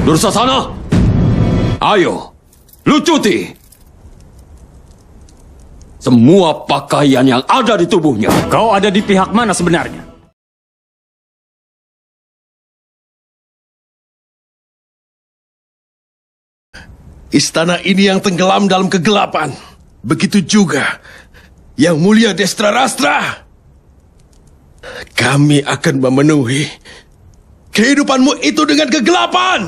Dursasana, ayo, lucuti semua pakaian yang ada di tubuhnya. Kau ada di pihak mana sebenarnya? Istana ini yang tenggelam dalam kegelapan. Begitu juga Yang Mulia Destrarastra. Kami akan memenuhi kehidupanmu itu dengan kegelapan.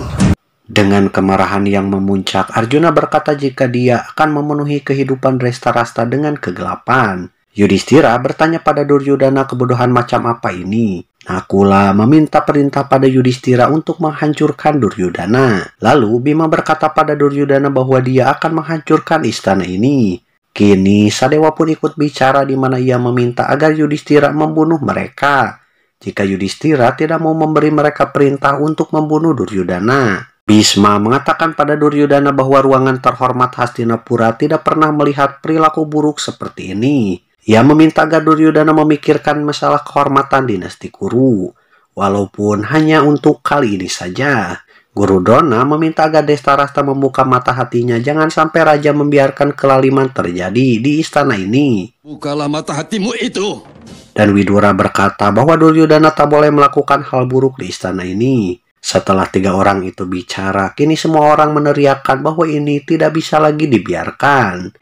Dengan kemarahan yang memuncak, Arjuna berkata jika dia akan memenuhi kehidupan Destrarastra dengan kegelapan. Yudhistira bertanya pada Duryodhana kebodohan macam apa ini. Nakula meminta perintah pada Yudhistira untuk menghancurkan Duryodhana. Lalu Bima berkata pada Duryodhana bahwa dia akan menghancurkan istana ini. Kini Sadewa pun ikut bicara di mana ia meminta agar Yudhistira membunuh mereka. Jika Yudhistira tidak mau memberi mereka perintah untuk membunuh Duryodhana. Bhisma mengatakan pada Duryodhana bahwa ruangan terhormat Hastinapura tidak pernah melihat perilaku buruk seperti ini. Ia meminta agar Duryodhana memikirkan masalah kehormatan dinasti Kuru, walaupun hanya untuk kali ini saja. Guru Drona meminta agar Destrarastra membuka mata hatinya, jangan sampai raja membiarkan kelaliman terjadi di istana ini. Bukalah mata hatimu itu. Dan Widura berkata bahwa Duryodhana tak boleh melakukan hal buruk di istana ini. Setelah 3 orang itu bicara, kini semua orang meneriakkan bahwa ini tidak bisa lagi dibiarkan.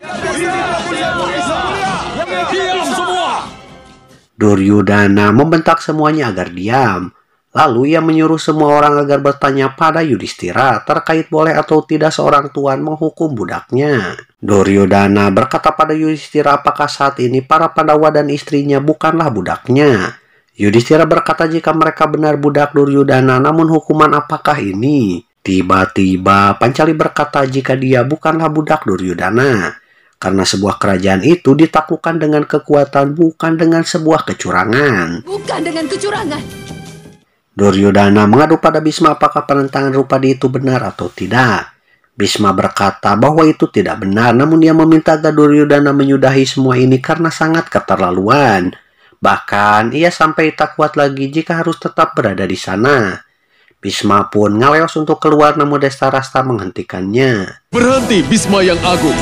Duryodhana membentak semuanya agar diam. Lalu ia menyuruh semua orang agar bertanya pada Yudhistira terkait boleh atau tidak seorang tuan menghukum budaknya. Duryodhana berkata pada Yudhistira apakah saat ini para Pandawa dan istrinya bukanlah budaknya. Yudhistira berkata jika mereka benar budak Duryodhana, namun hukuman apakah ini? Tiba-tiba Pancali berkata jika dia bukanlah budak Duryodhana. Karena sebuah kerajaan itu ditaklukkan dengan kekuatan, bukan dengan sebuah kecurangan. Bukan dengan kecurangan. Duryodhana mengadu pada Bhisma apakah penentangan Drupadi itu benar atau tidak. Bhisma berkata bahwa itu tidak benar, namun dia meminta agar Duryodhana menyudahi semua ini karena sangat keterlaluan. Bahkan ia sampai tak kuat lagi jika harus tetap berada di sana. Bhisma pun ngaleos untuk keluar, namun Destrarastra menghentikannya. Berhenti, Bhisma yang agung.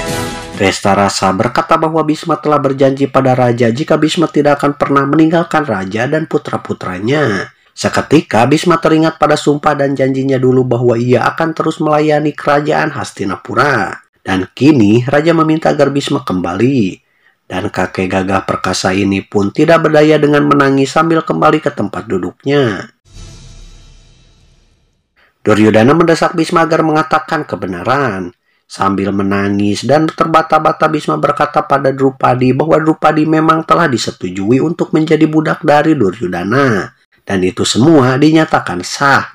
Destrarastra berkata bahwa Bhisma telah berjanji pada raja jika Bhisma tidak akan pernah meninggalkan raja dan putra-putranya. Seketika Bhisma teringat pada sumpah dan janjinya dulu bahwa ia akan terus melayani kerajaan Hastinapura. Dan kini raja meminta agar Bhisma kembali. Dan kakek gagah perkasa ini pun tidak berdaya dengan menangis sambil kembali ke tempat duduknya. Duryodhana mendesak Bhisma agar mengatakan kebenaran. Sambil menangis dan terbata-bata Bhisma berkata pada Drupadi bahwa Drupadi memang telah disetujui untuk menjadi budak dari Duryodhana. Dan itu semua dinyatakan sah.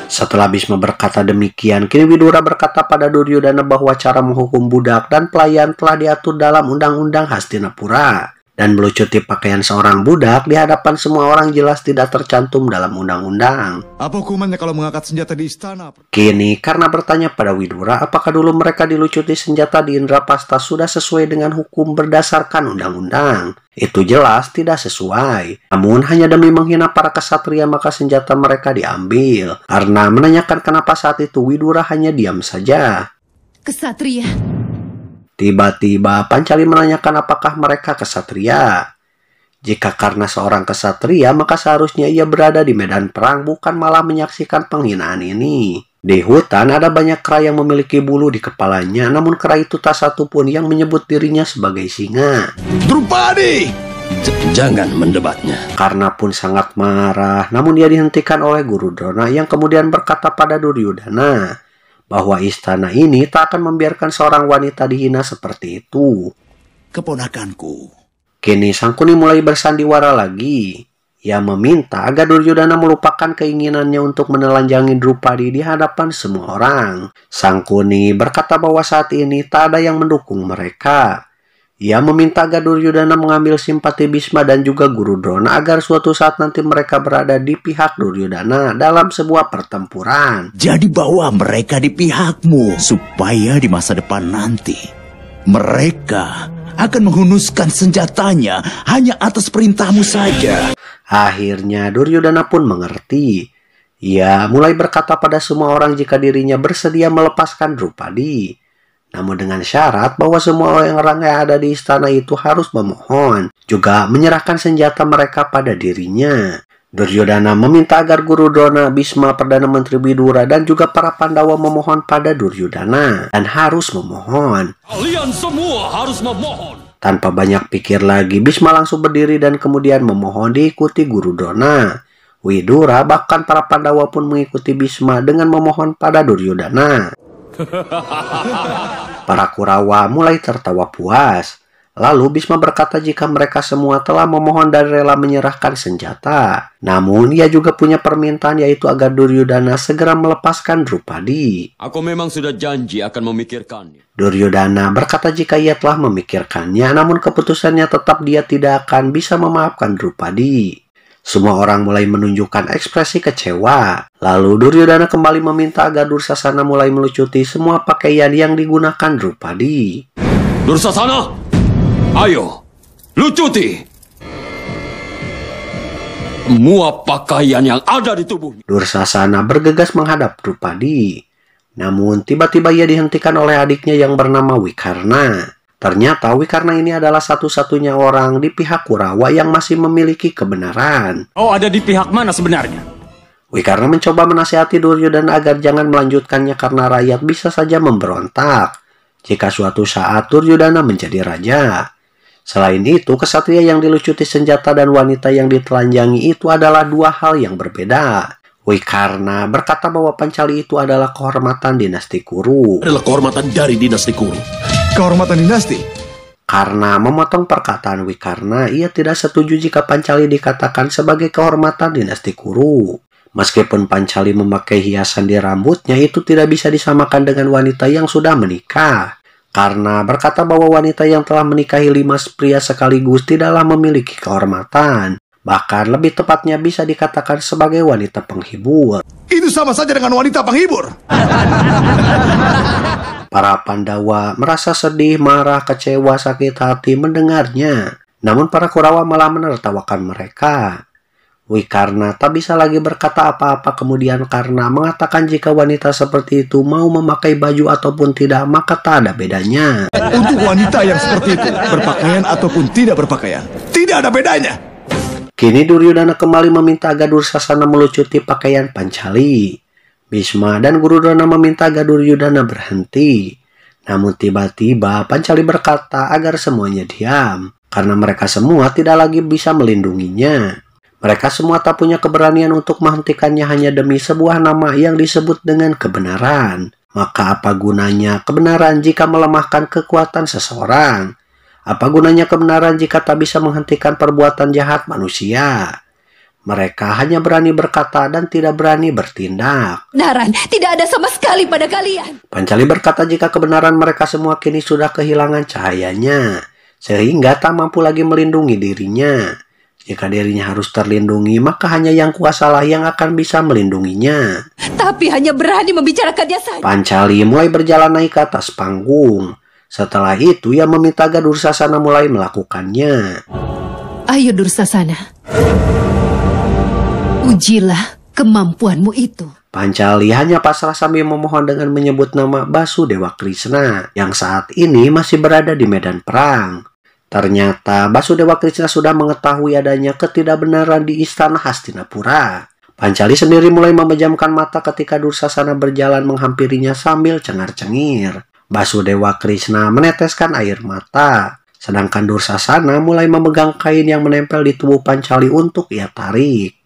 Setelah Bhisma berkata demikian, kini Widura berkata pada Duryodhana bahwa cara menghukum budak dan pelayan telah diatur dalam undang-undang Hastinapura. Dan melucuti pakaian seorang budak di hadapan semua orang jelas tidak tercantum dalam undang-undang. Apa hukumannya kalau mengangkat senjata di istana? Kini karena bertanya pada Widura apakah dulu mereka dilucuti senjata di Indrapasta sudah sesuai dengan hukum berdasarkan undang-undang. Itu jelas tidak sesuai. Namun hanya demi menghina para kesatria maka senjata mereka diambil. Karena menanyakan kenapa saat itu Widura hanya diam saja. Kesatria. Tiba-tiba Pancali menanyakan apakah mereka kesatria. Jika karena seorang kesatria maka seharusnya ia berada di medan perang bukan malah menyaksikan penghinaan ini. Di hutan ada banyak kera yang memiliki bulu di kepalanya, namun kera itu tak satu pun yang menyebut dirinya sebagai singa. Drupadi! Jangan mendebatnya. Karena pun sangat marah, namun dia dihentikan oleh Guru Drona yang kemudian berkata pada Duryodhana bahwa istana ini tak akan membiarkan seorang wanita dihina seperti itu. Keponakanku. Kini Sangkuni mulai bersandiwara lagi. Ia meminta agar Duryodhana melupakan keinginannya untuk menelanjangi Drupadi di hadapan semua orang. Sangkuni berkata bahwa saat ini tak ada yang mendukung mereka. Ia meminta agar Duryodhana mengambil simpati Bhisma dan juga Guru Drona agar suatu saat nanti mereka berada di pihak Duryodhana dalam sebuah pertempuran. Jadi bawa mereka di pihakmu supaya di masa depan nanti mereka akan menghunuskan senjatanya hanya atas perintahmu saja. Akhirnya Duryodhana pun mengerti. Ia mulai berkata pada semua orang jika dirinya bersedia melepaskan Drupadi. Namun dengan syarat bahwa semua orang yang ada di istana itu harus memohon, juga menyerahkan senjata mereka pada dirinya. Duryodhana meminta agar Guru Drona, Bhisma, Perdana Menteri Widura, dan juga para Pandawa memohon pada Duryodhana dan harus memohon. Kalian semua harus memohon. Tanpa banyak pikir lagi, Bhisma langsung berdiri dan kemudian memohon diikuti Guru Drona. Widura bahkan para Pandawa pun mengikuti Bhisma dengan memohon pada Duryodhana. Para Kurawa mulai tertawa puas. Lalu Bhisma berkata jika mereka semua telah memohon dan rela menyerahkan senjata. Namun ia juga punya permintaan, yaitu agar Duryodhana segera melepaskan Drupadi. Aku memang sudah janji akan memikirkannya. Duryodhana berkata jika ia telah memikirkannya, namun keputusannya tetap dia tidak akan bisa memaafkan Drupadi. Semua orang mulai menunjukkan ekspresi kecewa. Lalu Duryodhana kembali meminta agar Dursasana mulai melucuti semua pakaian yang digunakan Drupadi. Dursasana, ayo, lucuti semua pakaian yang ada di tubuhnya. Dursasana bergegas menghadap Drupadi. Namun tiba-tiba ia dihentikan oleh adiknya yang bernama Wikarna. Ternyata Wikarna ini adalah satu-satunya orang di pihak Kurawa yang masih memiliki kebenaran. Oh, ada di pihak mana sebenarnya? Wikarna mencoba menasihati Duryodhana agar jangan melanjutkannya karena rakyat bisa saja memberontak jika suatu saat Duryodhana menjadi raja. Selain itu, kesatria yang dilucuti senjata dan wanita yang ditelanjangi itu adalah dua hal yang berbeda. Wikarna berkata bahwa Pancali itu adalah kehormatan dinasti Kuru. Adalah kehormatan dari dinasti Kuru. Kehormatan dinasti. Karena memotong perkataan Wikarna, ia tidak setuju jika Pancali dikatakan sebagai kehormatan dinasti Kuru. Meskipun Pancali memakai hiasan di rambutnya, itu tidak bisa disamakan dengan wanita yang sudah menikah. Karena berkata bahwa wanita yang telah menikahi 5 pria sekaligus tidaklah memiliki kehormatan. Bahkan lebih tepatnya bisa dikatakan sebagai wanita penghibur. Itu sama saja dengan wanita penghibur. Para Pandawa merasa sedih, marah, kecewa, sakit hati mendengarnya. Namun para Kurawa malah menertawakan mereka. Wikarna tak bisa lagi berkata apa-apa kemudian karena mengatakan jika wanita seperti itu mau memakai baju ataupun tidak maka tak ada bedanya. Untuk wanita yang seperti itu, berpakaian ataupun tidak berpakaian, tidak ada bedanya. Kini Duryodhana kembali meminta agar Dursasana melucuti pakaian Pancali. Bhisma dan Guru Drona meminta agar Duryodhana berhenti. Namun tiba-tiba Pancali berkata agar semuanya diam, karena mereka semua tidak lagi bisa melindunginya. Mereka semua tak punya keberanian untuk menghentikannya hanya demi sebuah nama yang disebut dengan kebenaran. Maka apa gunanya kebenaran jika melemahkan kekuatan seseorang? Apa gunanya kebenaran jika tak bisa menghentikan perbuatan jahat manusia? Mereka hanya berani berkata dan tidak berani bertindak. Naran, tidak ada sama sekali pada kalian. Pancali berkata jika kebenaran mereka semua kini sudah kehilangan cahayanya, sehingga tak mampu lagi melindungi dirinya. Jika dirinya harus terlindungi, maka hanya yang kuasalah yang akan bisa melindunginya. Tapi hanya berani membicarakannya saja. Pancali mulai berjalan naik ke atas panggung. Setelah itu, ia meminta agar Dursasana mulai melakukannya. Ayo Dursasana, ujilah kemampuanmu itu. Pancali hanya pasrah sambil memohon dengan menyebut nama Basudewa Krishna yang saat ini masih berada di medan perang. Ternyata Basudewa Krishna sudah mengetahui adanya ketidakbenaran di istana Hastinapura. Pancali sendiri mulai memejamkan mata ketika Dursasana berjalan menghampirinya sambil cengar-cengir. Basudewa Krishna meneteskan air mata. Sedangkan Dursasana mulai memegang kain yang menempel di tubuh Pancali untuk ia tarik.